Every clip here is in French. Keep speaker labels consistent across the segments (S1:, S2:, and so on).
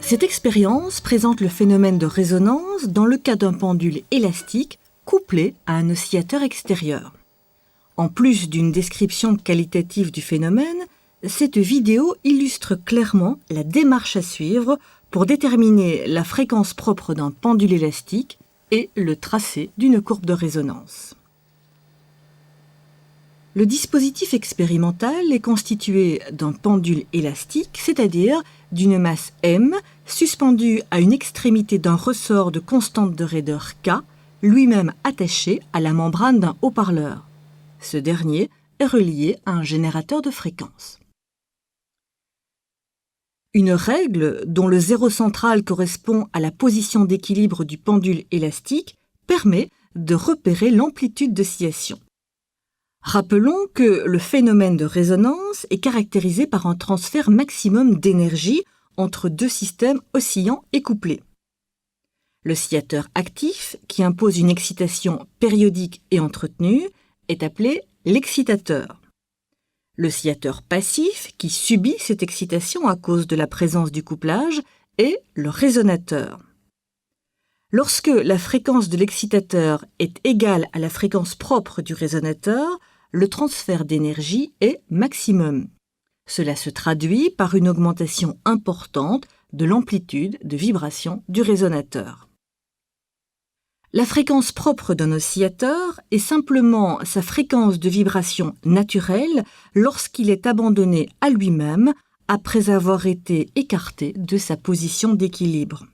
S1: Cette expérience présente le phénomène de résonance dans le cas d'un pendule élastique couplé à un oscillateur extérieur. En plus d'une description qualitative du phénomène, cette vidéo illustre clairement la démarche à suivre pour déterminer la fréquence propre d'un pendule élastique et le tracé d'une courbe de résonance. Le dispositif expérimental est constitué d'un pendule élastique, c'est-à-dire d'une masse M suspendue à une extrémité d'un ressort de constante de raideur K, lui-même attaché à la membrane d'un haut-parleur. Ce dernier est relié à un générateur de fréquences. Une règle, dont le zéro central correspond à la position d'équilibre du pendule élastique, permet de repérer l'amplitude d'oscillation. Rappelons que le phénomène de résonance est caractérisé par un transfert maximum d'énergie entre deux systèmes oscillants et couplés. L'oscillateur actif, qui impose une excitation périodique et entretenue, est appelé l'excitateur. L'oscillateur passif, qui subit cette excitation à cause de la présence du couplage, est le résonateur. Lorsque la fréquence de l'excitateur est égale à la fréquence propre du résonateur, le transfert d'énergie est maximum. Cela se traduit par une augmentation importante de l'amplitude de vibration du résonateur. La fréquence propre d'un oscillateur est simplement sa fréquence de vibration naturelle lorsqu'il est abandonné à lui-même après avoir été écarté de sa position d'équilibre.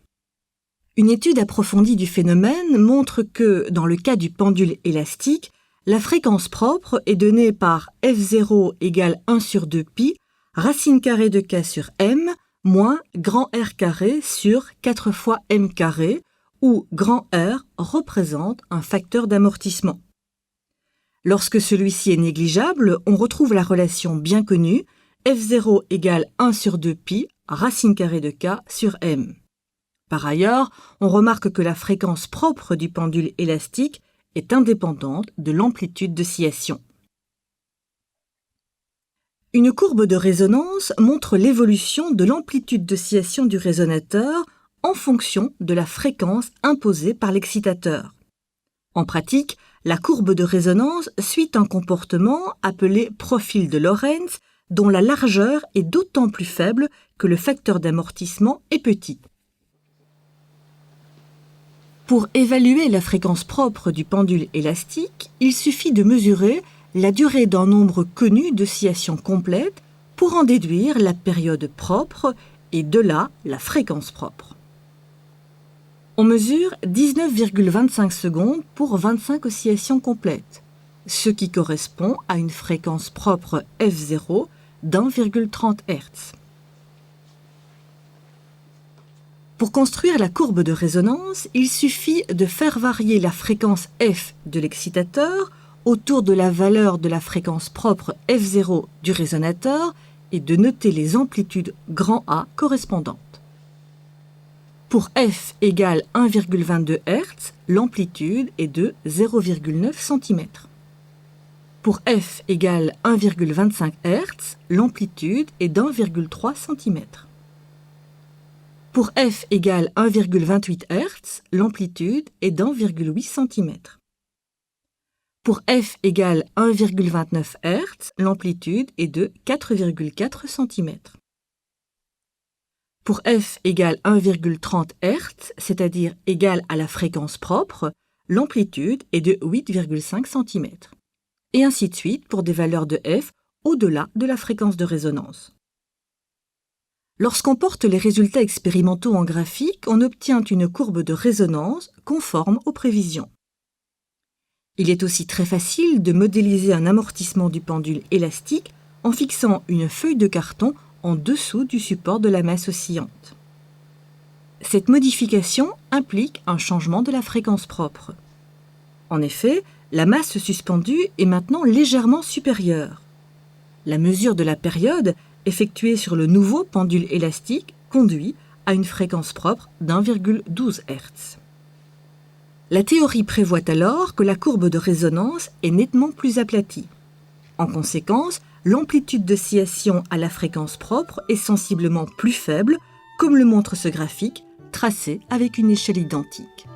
S1: Une étude approfondie du phénomène montre que, dans le cas du pendule élastique, la fréquence propre est donnée par F0 égale 1 sur 2π, racine carrée de K sur M, moins grand R carré sur 4 fois M carré, où grand R représente un facteur d'amortissement. Lorsque celui-ci est négligeable, on retrouve la relation bien connue F0 égale 1 sur 2π, racine carrée de K sur M. Par ailleurs, on remarque que la fréquence propre du pendule élastique est indépendante de l'amplitude d'oscillation. Une courbe de résonance montre l'évolution de l'amplitude d'oscillation du résonateur en fonction de la fréquence imposée par l'excitateur. En pratique, la courbe de résonance suit un comportement appelé profil de Lorentz, dont la largeur est d'autant plus faible que le facteur d'amortissement est petit. Pour évaluer la fréquence propre du pendule élastique, il suffit de mesurer la durée d'un nombre connu d'oscillations complètes pour en déduire la période propre et de là la fréquence propre. On mesure 19,25 secondes pour 25 oscillations complètes, ce qui correspond à une fréquence propre F0 d'1,30 Hz. Pour construire la courbe de résonance, il suffit de faire varier la fréquence F de l'excitateur autour de la valeur de la fréquence propre F0 du résonateur et de noter les amplitudes grand A correspondantes. Pour F égale 1,22 Hz, l'amplitude est de 0,9 cm. Pour F égale 1,25 Hz, l'amplitude est d'1,3 cm. Pour F égale 1,28 Hz, l'amplitude est d'1,8 cm. Pour F égale 1,29 Hz, l'amplitude est de 4,4 cm. Pour F égale 1,30 Hz, c'est-à-dire égale à la fréquence propre, l'amplitude est de 8,5 cm. Et ainsi de suite pour des valeurs de F au-delà de la fréquence de résonance. Lorsqu'on porte les résultats expérimentaux en graphique, on obtient une courbe de résonance conforme aux prévisions. Il est aussi très facile de modéliser un amortissement du pendule élastique en fixant une feuille de carton en dessous du support de la masse oscillante. Cette modification implique un changement de la fréquence propre. En effet, la masse suspendue est maintenant légèrement supérieure. La mesure de la période effectuée sur le nouveau pendule élastique conduit à une fréquence propre d'1,12 Hz. La théorie prévoit alors que la courbe de résonance est nettement plus aplatie. En conséquence, l'amplitude d'oscillation à la fréquence propre est sensiblement plus faible, comme le montre ce graphique, tracé avec une échelle identique.